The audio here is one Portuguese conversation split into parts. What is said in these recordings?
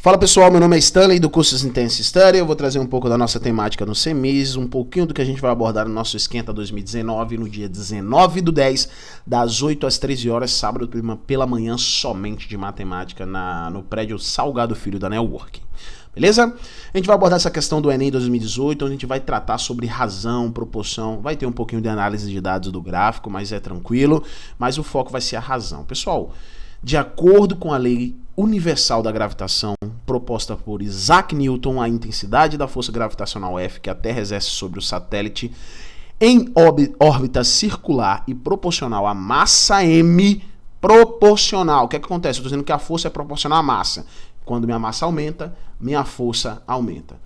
Fala pessoal, meu nome é Stanley do curso Intense Study. Eu vou trazer um pouco da nossa temática no CEMIS, um pouquinho do que a gente vai abordar no nosso Esquenta 2019, no dia 19/10, das 8 às 13 horas, sábado pela manhã, somente de matemática no prédio Salgado Filho da Networking. Beleza? A gente vai abordar essa questão do Enem 2018, onde a gente vai tratar sobre razão, proporção, vai ter um pouquinho de análise de dados do gráfico, mas é tranquilo, mas o foco vai ser a razão. Pessoal, de acordo com a lei universal da gravitação, proposta por Isaac Newton, a intensidade da força gravitacional F que a Terra exerce sobre o satélite em órbita circular e proporcional à massa M proporcional. O que é que acontece? Eu estou dizendo que a força é proporcional à massa. Quando minha massa aumenta, minha força aumenta.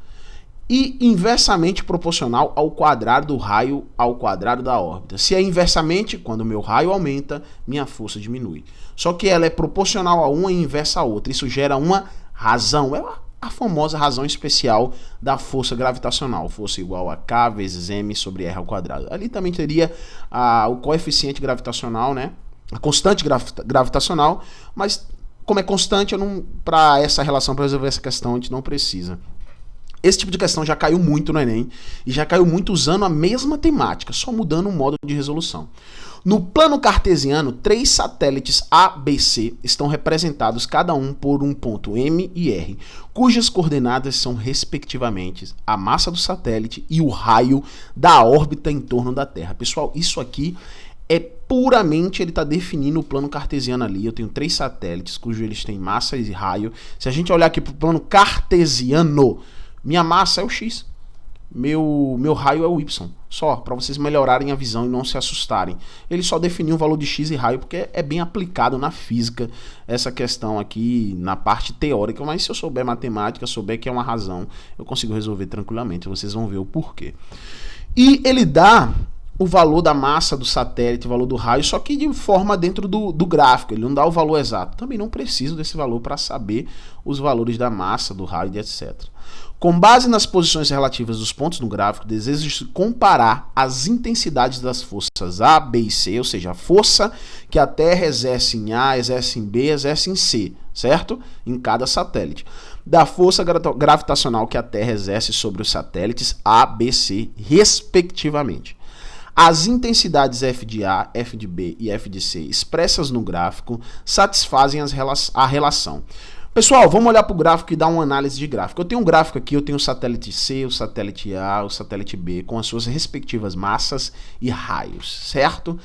E inversamente proporcional ao quadrado do raio ao quadrado da órbita. Se é inversamente, quando o meu raio aumenta, minha força diminui. Só que ela é proporcional a uma e inversa a outra. Isso gera uma razão. É a famosa razão especial da força gravitacional. Força igual a K vezes M sobre R ao quadrado. Ali também teria o coeficiente gravitacional, né? A constante gravitacional. Mas como é constante, para essa relação, para resolver essa questão, a gente não precisa. Esse tipo de questão já caiu muito no Enem e já caiu muito usando a mesma temática, só mudando o modo de resolução. No plano cartesiano, 3 satélites A, B e C estão representados cada um por um ponto M e R, cujas coordenadas são respectivamente a massa do satélite e o raio da órbita em torno da Terra. Pessoal, isso aqui é puramente, ele está definindo o plano cartesiano ali. Eu tenho 3 satélites, cujos eles têm massa e raio. Se a gente olhar aqui para o plano cartesiano, minha massa é o X, meu raio é o Y, só, para vocês melhorarem a visão e não se assustarem. Ele só definiu o valor de X e raio porque é bem aplicado na física, essa questão aqui na parte teórica, mas se eu souber matemática, souber que é uma razão, eu consigo resolver tranquilamente, vocês vão ver o porquê. E ele dá o valor da massa do satélite, o valor do raio, só que de forma dentro do gráfico, ele não dá o valor exato. Também não preciso desse valor para saber os valores da massa, do raio e etc. Com base nas posições relativas dos pontos no gráfico, desejo comparar as intensidades das forças A, B e C, ou seja, a força que a Terra exerce em A, exerce em B, exerce em C, certo? Em cada satélite. Da força gravitacional que a Terra exerce sobre os satélites A, B, C, respectivamente. As intensidades F de A, F de B e F de C expressas no gráfico satisfazem a relação. Pessoal, vamos olhar para o gráfico e dar uma análise de gráfico. Eu tenho um gráfico aqui, eu tenho o satélite C, o satélite A, o satélite B, com as suas respectivas massas e raios, certo?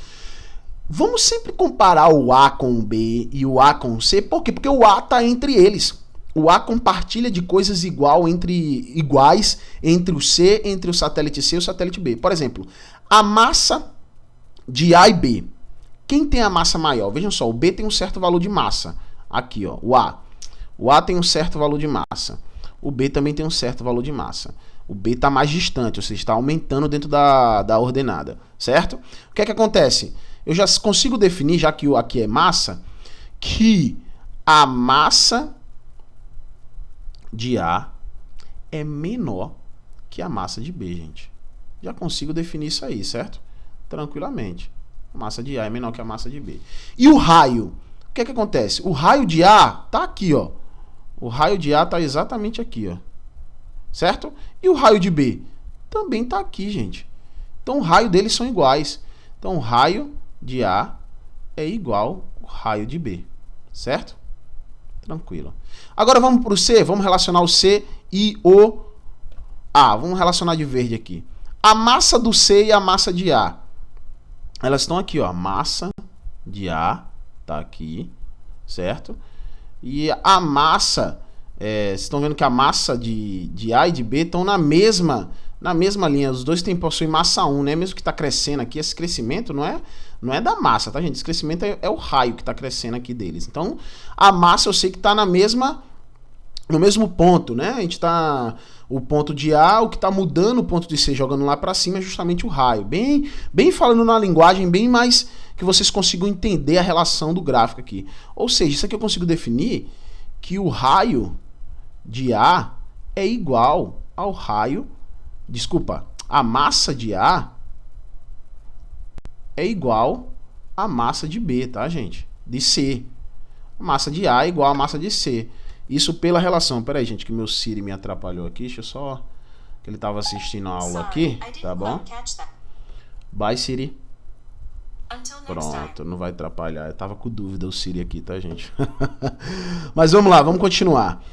Vamos sempre comparar o A com o B e o A com o C. Por quê? Porque o A está entre eles. O A compartilha de coisas iguais entre o C, entre o satélite C e o satélite B. Por exemplo, a massa de A e B. Quem tem a massa maior? Vejam só, o B tem um certo valor de massa. Aqui, ó, o A. O A tem um certo valor de massa. O B também tem um certo valor de massa. O B está mais distante, ou seja, está aumentando dentro da ordenada, certo? O que é que acontece? Eu já consigo definir, já que aqui é massa, que a massa de A é menor que a massa de B, gente. Já consigo definir isso aí, certo? Tranquilamente. A massa de A é menor que a massa de B. E o raio? O que é que acontece? O raio de A está aqui, ó. O raio de A está exatamente aqui, ó. Certo? E o raio de B? Também está aqui, gente. Então o raio deles são iguais. Então o raio de A é igual ao raio de B. Certo? Tranquilo. Agora vamos para o C. Vamos relacionar o C e o A. Vamos relacionar de verde aqui. A massa do C e a massa de A. Elas estão aqui, ó. A massa de A está aqui. Certo? E a massa, vocês estão vendo que a massa de A e de B estão na mesma linha. Os dois possuem massa 1, né? Mesmo que está crescendo aqui, esse crescimento não é da massa, tá, gente? Esse crescimento é o raio que está crescendo aqui deles. Então, a massa eu sei que está no mesmo ponto, né? A gente está... O ponto de A, o que está mudando o ponto de C, jogando lá para cima, é justamente o raio. Bem falando na linguagem, bem mais que vocês consigam entender a relação do gráfico aqui. Ou seja, isso aqui eu consigo definir que o raio de A é igual ao raio... Desculpa, a massa de A é igual à massa de B, tá, gente? De C. A massa de A é igual à massa de C. Isso pela relação. Pera aí, gente, que meu Siri me atrapalhou aqui. Deixa eu só... que ele tava assistindo a aula aqui, tá bom? Bye, Siri. Pronto, não vai atrapalhar. Eu tava com dúvida o Siri aqui, tá, gente? Mas vamos lá, vamos continuar.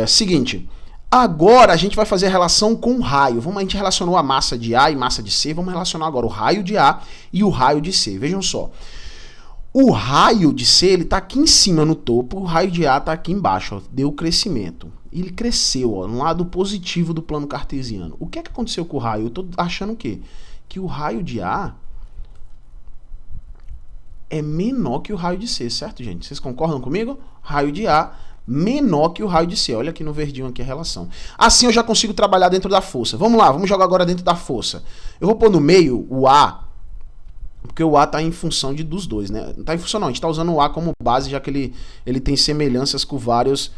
Seguinte... Agora a gente vai fazer a relação com o raio. A gente relacionou a massa de A e massa de C. Vamos relacionar agora o raio de A e o raio de C. Vejam só. O raio de C ele está aqui em cima no topo. O raio de A está aqui embaixo. Ó, deu crescimento. Ele cresceu ó, no lado positivo do plano cartesiano. O que é que aconteceu com o raio? Eu estou achando o quê? Que o raio de A é menor que o raio de C, certo, gente? Vocês concordam comigo? Raio de A menor que o raio de C. Olha aqui no verdinho aqui a relação. Assim eu já consigo trabalhar dentro da força. Vamos lá, vamos jogar agora dentro da força. Eu vou pôr no meio o A, porque o A está em função dos dois, né? Não está em função não, a gente está usando o A como base, já que ele tem semelhanças com vários,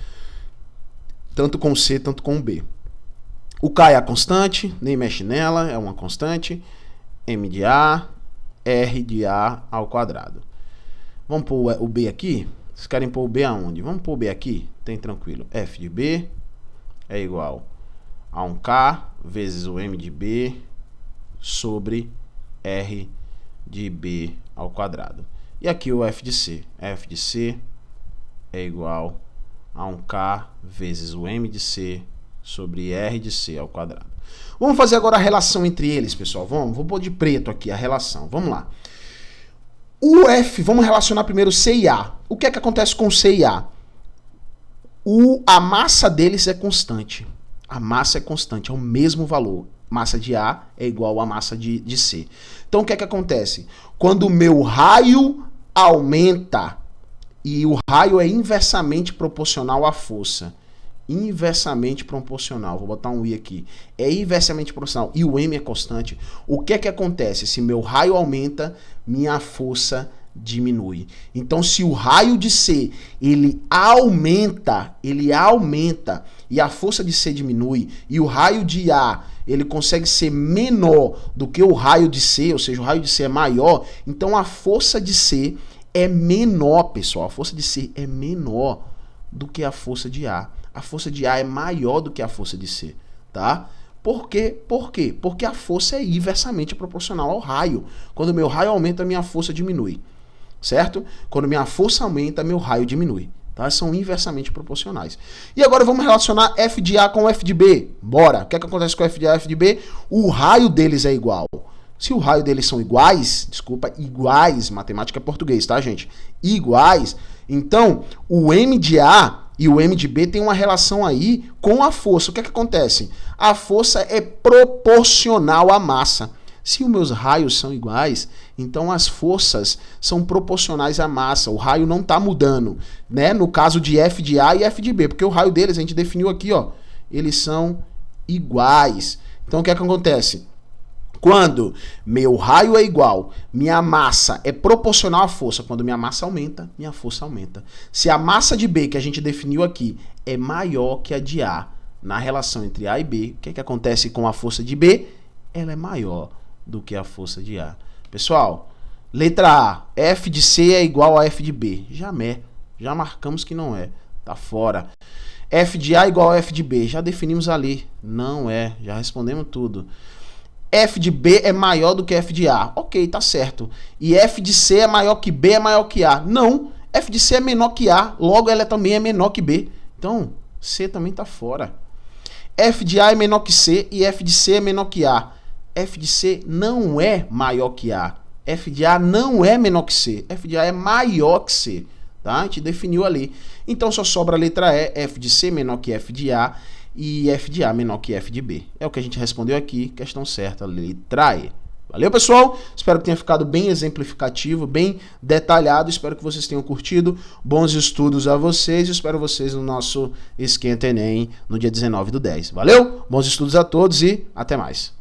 tanto com o C, tanto com o B. O K é a constante, nem mexe nela, é uma constante. M de A, R de A ao quadrado. Vamos pôr o B aqui? Vocês querem pôr o B aonde? Vamos pôr o B aqui? Tem tranquilo. F de B é igual a 1K vezes o M de B sobre R de B ao quadrado. E aqui o F de C. F de C é igual a 1K vezes o M de C sobre R de C ao quadrado. Vamos fazer agora a relação entre eles, pessoal. Vou pôr de preto aqui a relação. Vamos lá. O F, vamos relacionar primeiro C e A. O que é que acontece com C e A? A massa deles é constante. A massa é constante, é o mesmo valor. Massa de A é igual a massa de C. Então o que é que acontece? Quando o meu raio aumenta, e o raio é inversamente proporcional à força. Inversamente proporcional, vou botar um I aqui, é inversamente proporcional e o M é constante, o que é que acontece? Se meu raio aumenta, minha força diminui. Então se o raio de C, ele aumenta e a força de C diminui, e o raio de A, ele consegue ser menor do que o raio de C, ou seja, o raio de C é maior, então a força de C é menor, pessoal, a força de C é menor do que a força de A. A força de A é maior do que a força de C, tá? Por quê? Por quê? Porque a força é inversamente proporcional ao raio. Quando meu raio aumenta, minha força diminui, certo? Quando minha força aumenta, meu raio diminui, tá? São inversamente proporcionais. E agora vamos relacionar F de A com F de B. Bora! O que é que acontece com F de A e F de B? O raio deles é igual. Se o raio deles são iguais, iguais, matemática é português, tá, gente? Iguais, então o M de A e o M de B tem uma relação aí com a força. O que é que acontece? A força é proporcional à massa. Se os meus raios são iguais, então as forças são proporcionais à massa. O raio não está mudando, né? No caso de F de A e F de B, porque o raio deles a gente definiu aqui, ó, eles são iguais. Então o que é que acontece? Quando meu raio é igual, minha massa é proporcional à força. Quando minha massa aumenta, minha força aumenta. Se a massa de B, que a gente definiu aqui, é maior que a de A, na relação entre A e B, o que é que acontece com a força de B? Ela é maior do que a força de A. Pessoal, letra A, F de C é igual a F de B. Já marcamos que não é, tá fora. F de A é igual a F de B, já definimos ali, não é, já respondemos tudo. F de B é maior do que F de A. Ok, tá certo. E F de C é maior que B, é maior que A. Não, F de C é menor que A, logo ela também é menor que B. Então, C também tá fora. F de A é menor que C e F de C é menor que A. F de C não é maior que A. F de A não é menor que C. F de A é maior que C. Tá? A gente definiu ali. Então só sobra a letra E, F de C menor que F de A. E F de A menor que F de B. É o que a gente respondeu aqui, questão certa, letra E. Valeu, pessoal? Espero que tenha ficado bem exemplificativo, bem detalhado. Espero que vocês tenham curtido. Bons estudos a vocês. Espero vocês no nosso Esquenta Enem no dia 19/10. Valeu? Bons estudos a todos e até mais.